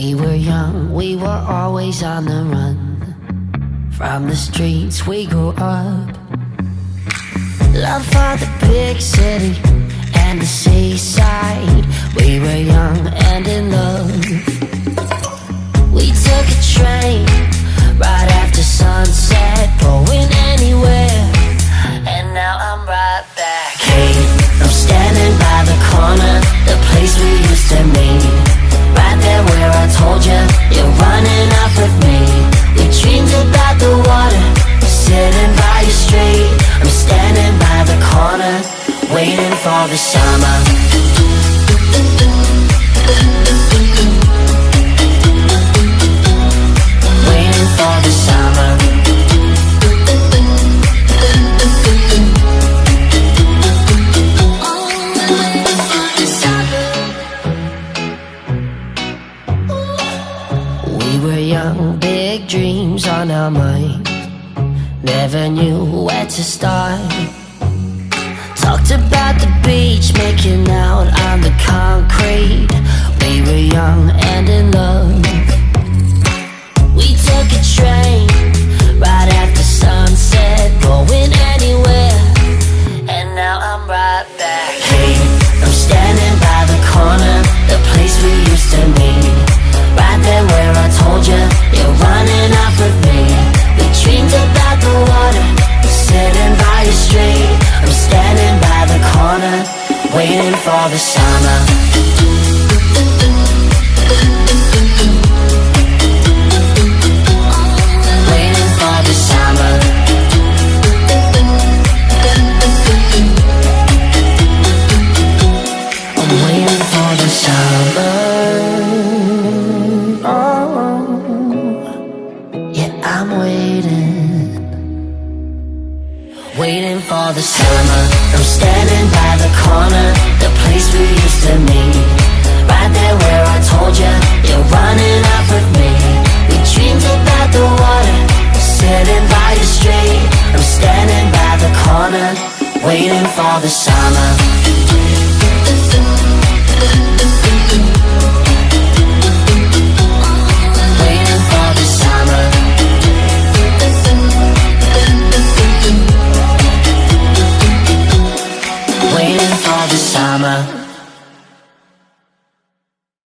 We were young, we were always on the run. From the streets we grew up. Love for the big city and the seaside. We were young and in love. We took a train right after sunset, going anywhere. And now I'm right back. Hey, I'm standing by the corner, the place we used to meet. Right there where I told you, you're running off with me. We dreamed about the water, sitting by your street. I'm standing by the corner, waiting for the summer. Waiting for the summer. We were young, big dreams on our minds. Never knew where to start. Talked about the beach, making out on the concrete. We were young and in love. We took a train right after sunset, going anywhere. And now I'm right back. Hey, I'm standing by the corner, the place we used to meet. Right there where I told you, you're running off with me. We dreamed about the water, sitting by your street. I'm standing by the corner, waiting for the summer. Waiting for the summer. I'm waiting for the summer. I'm waiting for the summer. I'm standing by the corner, the place we used to meet. Right there where I told you, you're running off with me. We dreamed about the water, sitting by your street. I'm standing by the corner, waiting for the summer.